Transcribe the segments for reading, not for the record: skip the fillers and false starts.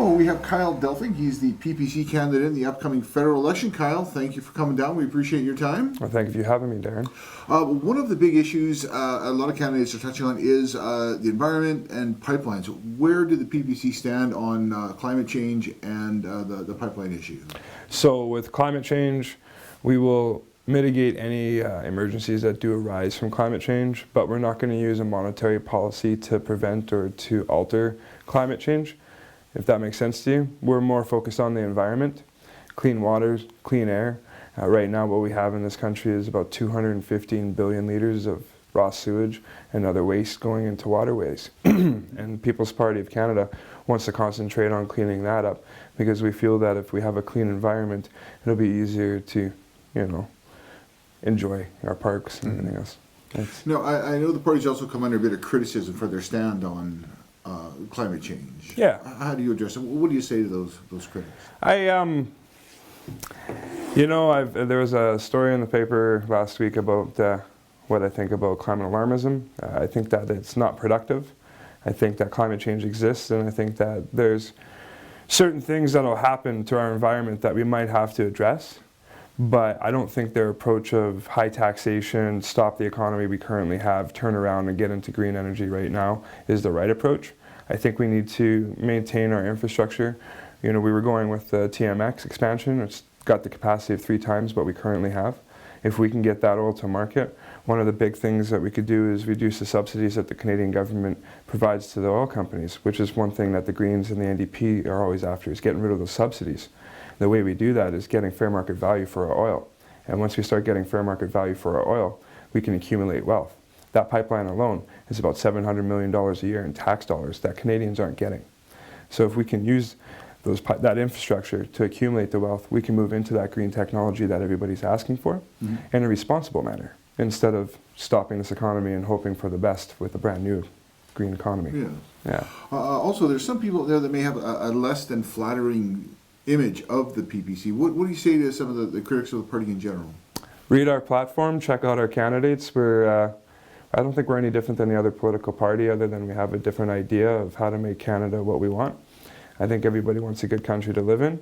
Oh, we have Kyle Delfing. He's the PPC candidate in the upcoming federal election. Kyle, thank you for coming down. We appreciate your time. Well, thank you for having me, Darren. One of the big issues a lot of candidates are touching on is the environment and pipelines. Where do the PPC stand on climate change and the pipeline issue? So with climate change, we will mitigate any emergencies that do arise from climate change, but we're not going to use a monetary policy to prevent or to alter climate change, if that makes sense to you. We're more focused on the environment, clean water, clean air. Right now what we have in this country is about 215 billion liters of raw sewage and other waste going into waterways. And People's Party of Canada wants to concentrate on cleaning that up because we feel that if we have a clean environment, it'll be easier to, enjoy our parks and everything else. No, I know the party's also come under a bit of criticism for their stand on climate change. Yeah. How do you address it? What do you say to those critics? There was a story in the paper last week about what I think about climate alarmism. I think that it's not productive. I think that climate change exists, and I think that there's certain things that will happen to our environment that we might have to address. But I don't think their approach of high taxation, stop the economy we currently have, turn around and get into green energy right now is the right approach. I think we need to maintain our infrastructure. We were going with the TMX expansion. It's got the capacity of 3 times what we currently have. If we can get that oil to market, one of the big things that we could do is reduce the subsidies that the Canadian government provides to the oil companies, which is one thing that the Greens and the NDP are always after, is getting rid of those subsidies. The way we do that is getting fair market value for our oil. And once we start getting fair market value for our oil, we can accumulate wealth. That pipeline alone is about $700 million a year in tax dollars that Canadians aren't getting. So if we can use that infrastructure to accumulate the wealth, we can move into that green technology that everybody's asking for in a responsible manner, instead of stopping this economy and hoping for the best with a brand new green economy. Yeah. Also, there's some people there that may have a less than flattering image of the PPC. What do you say to some of the critics of the party in general? Read our platform, check out our candidates. I don't think we're any different than the other political party, other than we have a different idea of how to make Canada what we want. I think everybody wants a good country to live in,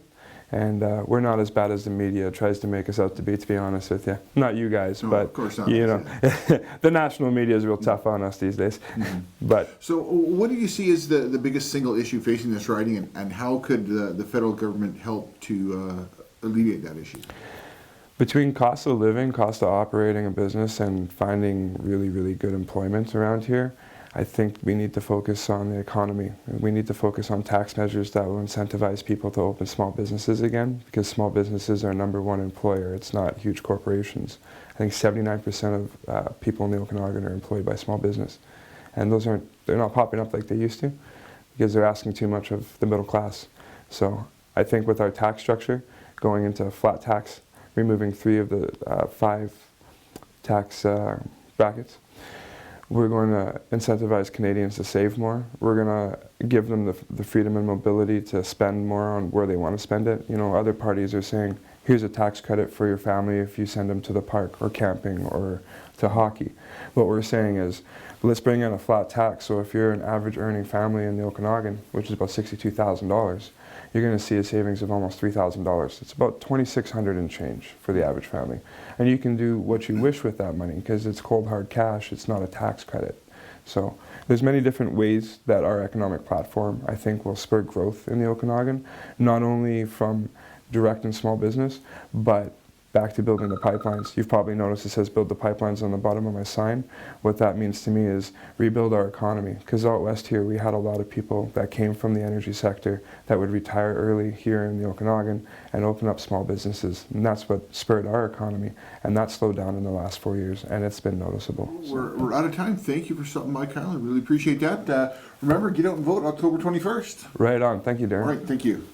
and we're not as bad as the media tries to make us out to be honest with you. Not you guys, but of course not, the national media is real tough on us these days. But so what do you see as the biggest single issue facing this riding, and how could the federal government help to alleviate that issue? Between cost of living, cost of operating a business, and finding really, really good employment around here, I think we need to focus on the economy. We need to focus on tax measures that will incentivize people to open small businesses again, because small businesses are #1 employer. It's not huge corporations. I think 79% of people in the Okanagan are employed by small business. And they're not popping up like they used to, because they're asking too much of the middle class. So I think with our tax structure, going into flat tax, removing 3 of the 5 tax brackets, we're going to incentivize Canadians to save more. We're going to give them the freedom and mobility to spend more on where they want to spend it. Other parties are saying, here's a tax credit for your family if you send them to the park or camping or to hockey. What we're saying is, let's bring in a flat tax. So if you're an average earning family in the Okanagan, which is about $62,000, you're going to see a savings of almost $3,000. It's about $2,600 and change for the average family. And you can do what you wish with that money, because it's cold hard cash, it's not a tax credit. So there's many different ways that our economic platform, I think, will spur growth in the Okanagan, not only from direct and small business, but back to building the pipelines. You've probably noticed it says build the pipelines on the bottom of my sign. What that means to me is rebuild our economy, because out west here we had a lot of people that came from the energy sector that would retire early here in the Okanagan and open up small businesses, and that's what spurred our economy, and that slowed down in the last 4 years, and it's been noticeable. We're out of time. Thank you for stopping by, Kyle. I really appreciate that. Remember, get out and vote October 21st. Right on. Thank you, Darren. All right, thank you.